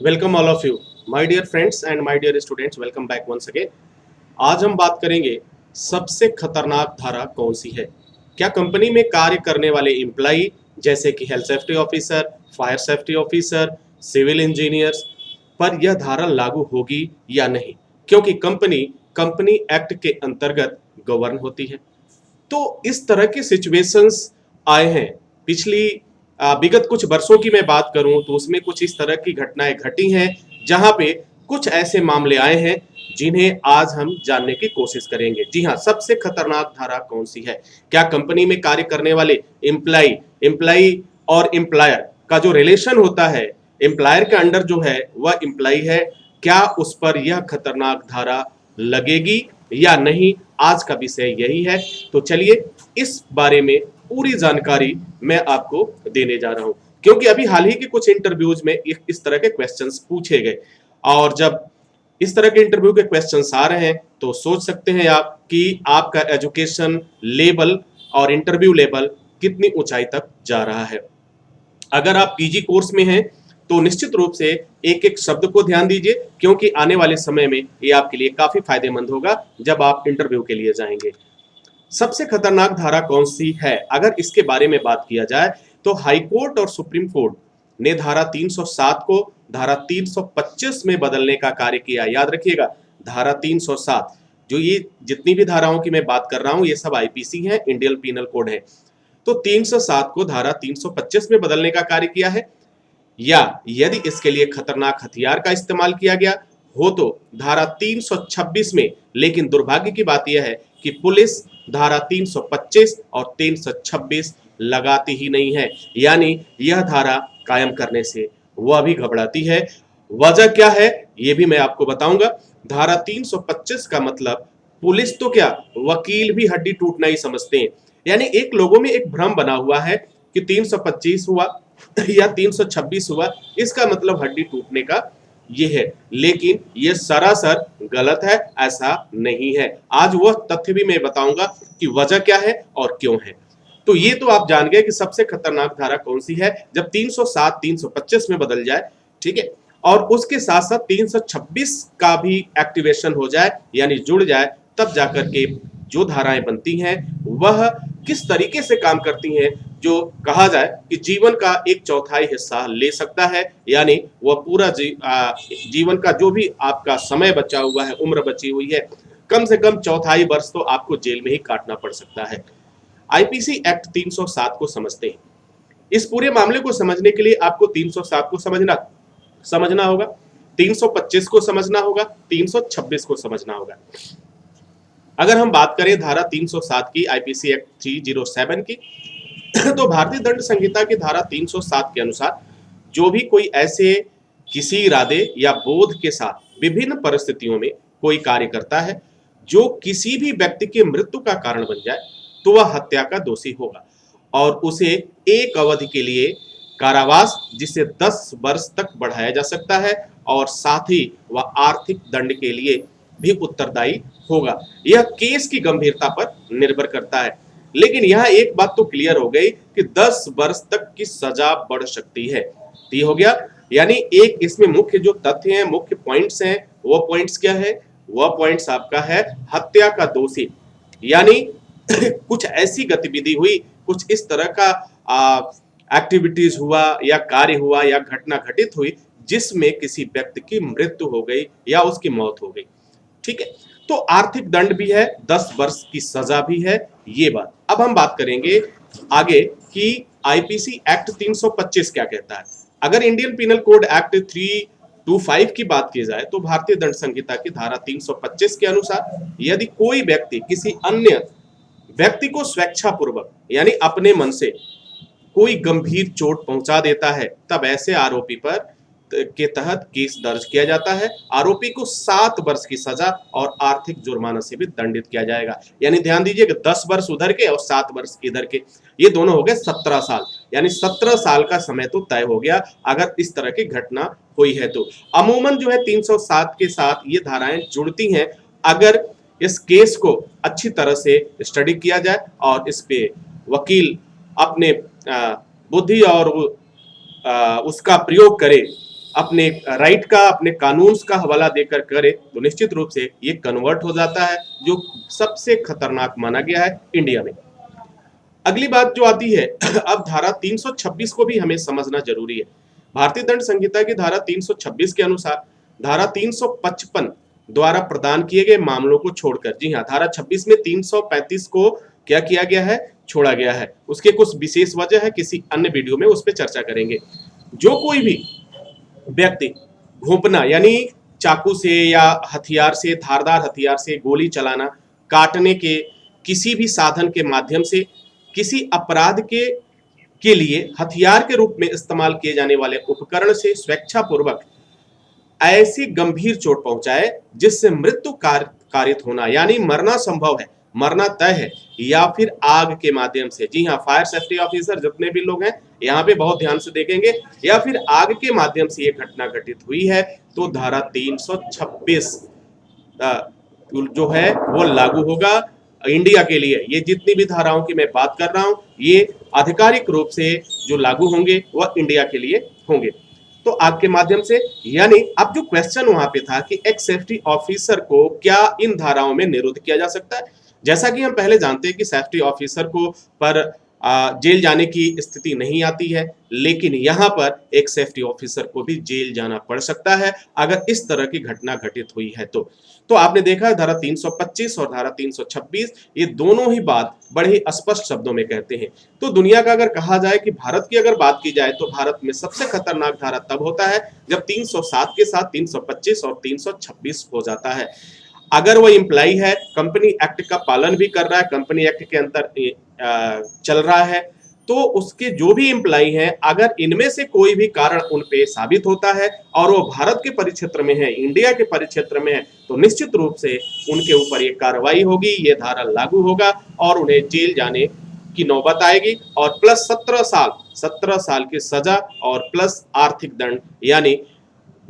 Welcome all of you my dear friends and my dear students, welcome back once again. आज हम बात करेंगे सबसे खतरनाक धारा कौन सी है। क्या कंपनी में कार्य करने वाले एम्प्लाई जैसे कि health safety officer, fire safety officer, civil engineers पर यह धारा लागू होगी या नहीं, क्योंकि कंपनी कंपनी एक्ट के अंतर्गत गवर्न होती है। तो इस तरह के सिचुएशंस आए हैं। पिछली विगत कुछ वर्षों की मैं बात करूं तो उसमें कुछ इस तरह की घटनाएं घटी हैं, जहां पे कुछ ऐसे मामले आए हैं जिन्हें आज हम जानने की कोशिश करेंगे। जी हाँ, सबसे खतरनाक धारा कौन सी है। क्या कंपनी में कार्य करने वाले एम्प्लाई एम्प्लाई और एम्प्लॉयर का जो रिलेशन होता है, एम्प्लॉयर के अंडर जो है वह एम्प्लॉय है, क्या उस पर यह खतरनाक धारा लगेगी या नहीं, आज का विषय यही है। तो चलिए इस बारे में पूरी जानकारी मैं आपको देने जा रहा हूं, क्योंकि अभी हाल ही के कुछ इंटरव्यूज में इस तरह के क्वेश्चंस पूछे गए। और जब इस तरह के इंटरव्यू के क्वेश्चंस आ रहे हैं तो सोच सकते हैं आप कि आपका एजुकेशन लेवल और इंटरव्यू लेवल कितनी ऊंचाई तक जा रहा है। अगर आप पीजी कोर्स में हैं तो निश्चित रूप से एक एक शब्द को ध्यान दीजिए, क्योंकि आने वाले समय में ये आपके लिए काफी फायदेमंद होगा जब आप इंटरव्यू के लिए जाएंगे। सबसे खतरनाक धारा कौन सी है, अगर इसके बारे में बात किया जाए तो हाई कोर्ट और सुप्रीम कोर्ट ने धारा 307 को धारा 325 में बदलने का कार्य किया। याद रखिएगा, धारा 307, जो ये जितनी भी धाराओं की मैं बात कर रहा हूं ये सब आईपीसी है, इंडियन पीनल कोड है। तो 307 को धारा 325 में बदलने का कार्य किया है, या यदि इसके लिए खतरनाक हथियार का इस्तेमाल किया गया हो तो धारा 326 में। लेकिन दुर्भाग्य की बात यह है कि पुलिस धारा 325 और 326 लगाती ही नहीं है, यानी यह धारा कायम करने से वह भी घबराती है। वजह क्या है यह भी मैं आपको बताऊंगा। धारा 325 का मतलब पुलिस तो क्या, वकील भी हड्डी टूटना ही समझते हैं। यानी एक लोगों में एक भ्रम बना हुआ है कि 325 हुआ या 326 हुआ, इसका मतलब हड्डी टूटने का ये है, लेकिन ये सरासर गलत है, ऐसा नहीं है। आज वह तथ्य भी मैं बताऊंगा कि वजह क्या है और क्यों है। तो ये तो आप जान गए कि सबसे खतरनाक धारा कौन सी है जब 307 325 में बदल जाए, ठीक है, और उसके साथ साथ 326 का भी एक्टिवेशन हो जाए यानी जुड़ जाए, तब जाकर के जो धाराएं बनती हैं वह किस तरीके से काम करती हैं, जो कहा जाए कि जीवन का एक चौथाई हिस्सा ले सकता है। यानी वह पूरा जीवन का जो भी आपका समय बचा हुआ है, उम्र बची हुई है, कम से कम चौथाई वर्ष तो आपको जेल में ही काटना पड़ सकता है। आईपीसी एक्ट 307 को समझते हैं। इस पूरे मामले को समझने के लिए आपको 307 को समझना होगा, 325 को समझना होगा, 326 को समझना होगा। अगर हम बात करें धारा 307 की, आईपीसी एक्ट 307 की, तो भारतीय दंड संहिता की धारा 307 के अनुसार जो भी कोई ऐसे किसी इरादे या बोध के साथ विभिन्न परिस्थितियों में कोई कार्य करता है जो किसी भी व्यक्ति की मृत्यु का कारण बन जाए, तो वह हत्या का दोषी होगा और उसे एक अवधि के लिए कारावास जिसे 10 वर्ष तक बढ़ाया जा सकता है, और साथ ही वह आर्थिक दंड के लिए भी उत्तरदायी होगा। यह केस की गंभीरता पर निर्भर करता है। लेकिन यह एक बात तो क्लियर हो गई कि 10 वर्ष तक की सजा बढ़ सकती है। तो ये हो गया, यानी एक इसमें मुख्य जो तथ्य हैं, मुख्य पॉइंट्स हैं, वो पॉइंट्स क्या है, वह पॉइंट्स आपका है हत्या का दोषी। यानी कुछ ऐसी गतिविधि हुई, कुछ इस तरह का एक्टिविटीज हुआ या कार्य हुआ या घटना घटित हुई जिसमें किसी व्यक्ति की मृत्यु हो गई या उसकी मौत हो गई, ठीक है। तो आर्थिक दंड भी है, 10 वर्ष की सजा भी है, ये बात। अब हम बात करेंगे आगे कि आईपीसी एक्ट 325 क्या कहता है। अगर इंडियन पिनल कोड एक्ट 325 की बात की जाए तो भारतीय दंड संहिता की धारा 325 के अनुसार यदि कोई व्यक्ति किसी अन्य व्यक्ति को स्वेच्छापूर्वक यानी अपने मन से कोई गंभीर चोट पहुंचा देता है, तब ऐसे आरोपी पर के तहत केस दर्ज किया जाता है। आरोपी को 7 वर्ष की सजा और आर्थिक जुर्माना से भी दंडित किया जाएगा। यानी ध्यान दीजिए कि 10 वर्ष उधर के और 7 वर्ष इधर के, ये दोनों हो गए 17 साल। यानी 17 साल का समय तो तय हो गया अगर इस तरह की घटना हुई है तो। अमूमन जो है 307 के साथ ये धाराएं जुड़ती हैं अगर इस केस को अच्छी तरह से स्टडी किया जाए और इस पे वकील अपने बुद्धि और उसका प्रयोग करे, अपने राइट का, अपने कानून का हवाला देकर करे तो निश्चित रूप से ये कन्वर्ट हो जाता है, जो सबसे खतरनाक माना गया है इंडिया में। अगली बात जो आती है अब धारा 326 को भी हमें समझना जरूरी है। भारतीय दंड संहिता की धारा 326 के अनुसार धारा 355 द्वारा प्रदान किए गए मामलों को छोड़कर, जी हाँ, धारा 26 में 335 को क्या किया गया है, छोड़ा गया है। उसके कुछ विशेष वजह है, किसी अन्य वीडियो में उस पर चर्चा करेंगे। जो कोई भी व्यक्ति घोंपना यानी चाकू से या हथियार से, धारदार हथियार से गोली चलाना, काटने के किसी भी साधन के माध्यम से किसी अपराध के लिए हथियार के रूप में इस्तेमाल किए जाने वाले उपकरण से स्वेच्छापूर्वक ऐसी गंभीर चोट पहुंचाए जिससे मृत्यु कारित होना यानी मरना संभव है, मरना तय है, या फिर आग के माध्यम से, जी हाँ, फायर सेफ्टी ऑफिसर जितने भी लोग हैं यहाँ पे बहुत ध्यान से देखेंगे, या फिर आग के माध्यम से ये घटना घटित हुई है तो धारा 326 जो है वो लागू होगा इंडिया के लिए। ये जितनी भी धाराओं की मैं बात कर रहा हूं ये आधिकारिक रूप से जो लागू होंगे वह इंडिया के लिए होंगे। तो आग के माध्यम से, यानी अब जो क्वेश्चन वहां पे था कि एक सेफ्टी ऑफिसर को क्या इन धाराओं में निरुद्ध किया जा सकता है। जैसा कि हम पहले जानते हैं कि सेफ्टी ऑफिसर को पर जेल जाने की स्थिति नहीं आती है, लेकिन यहाँ पर एक सेफ्टी ऑफिसर को भी जेल जाना पड़ सकता है अगर इस तरह की घटना घटित हुई है तो आपने देखा धारा 325 और धारा 326 ये दोनों ही बात बड़े ही स्पष्ट शब्दों में कहते हैं। तो दुनिया का अगर कहा जाए कि भारत की अगर बात की जाए तो भारत में सबसे खतरनाक धारा तब होता है जब 307 के साथ 325 और 326 हो जाता है। अगर वो एम्प्लॉय है, कंपनी एक्ट का पालन भी कर रहा है, कंपनी एक्ट के अंदर चल रहा है, तो उसके जो भी एम्प्लॉय हैं अगर इनमें से कोई भी कारण उन पे साबित होता है और वो भारत के परिक्षेत्र में है, इंडिया के परिक्षेत्र में है, तो निश्चित रूप से उनके ऊपर ये कार्रवाई होगी, ये धारा लागू होगा और उन्हें जेल जाने की नौबत आएगी और प्लस 17 साल की सजा और प्लस आर्थिक दंड, यानी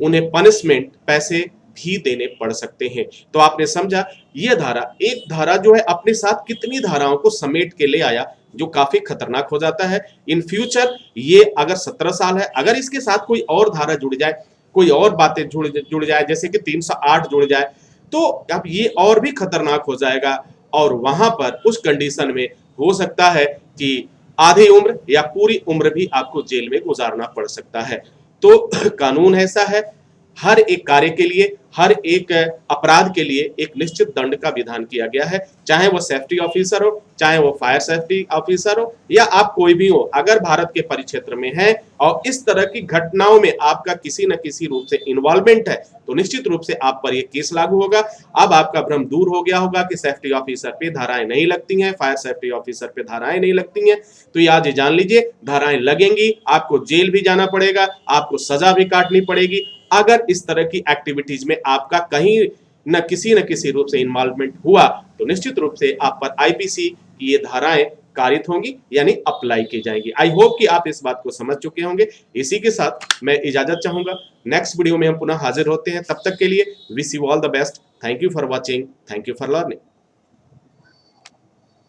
उन्हें पनिशमेंट पैसे भी देने पड़ सकते हैं। तो आपने समझा यह धारा, एक धारा जो है अपने साथ कितनी धाराओं को समेट के ले आया जो काफी खतरनाक हो जाता है। इन फ्यूचर ये अगर 17 साल है, अगर इसके साथ कोई और धारा जुड़ जाए, कोई और बातें जुड़ जाए, जैसे कि 308 जुड़ जाए, तो अब ये और भी खतरनाक हो जाएगा और वहां पर उस कंडीशन में हो सकता है कि आधी उम्र या पूरी उम्र भी आपको जेल में गुजारना पड़ सकता है। तो कानून ऐसा है, हर एक कार्य के लिए, हर एक अपराध के लिए एक निश्चित दंड का विधान किया गया है, चाहे वो सेफ्टी ऑफिसर हो, चाहे वो फायर सेफ्टी ऑफिसर हो, या आप कोई भी हो, अगर भारत के परिक्षेत्र में है और इस तरह की घटनाओं में आपका किसी न किसी रूप से इन्वॉल्वमेंट है तो निश्चित रूप से आप पर यह केस लागू होगा। अब आपका भ्रम दूर हो गया होगा कि सेफ्टी ऑफिसर पे धाराएं नहीं लगती हैं, फायर सेफ्टी ऑफिसर पे धाराएं नहीं लगती हैं, तो ये आज जान लीजिए धाराएं लगेंगी, आपको जेल भी जाना पड़ेगा, आपको सजा भी काटनी पड़ेगी अगर इस तरह की एक्टिविटीज में आपका कहीं न किसी रूप से इन्वॉल्वमेंट हुआ, तो निश्चित रूप से आप पर आईपीसी की ये धाराएं कारित होंगी यानी अप्लाई की जाएंगी। आई होप कि आप इस बात को समझ चुके होंगे। इसी के साथ मैं इजाजत चाहूंगा, नेक्स्ट वीडियो में हम पुनः हाजिर होते हैं, तब तक के लिए wish you all the best. Thank you for watching, thank you for learning.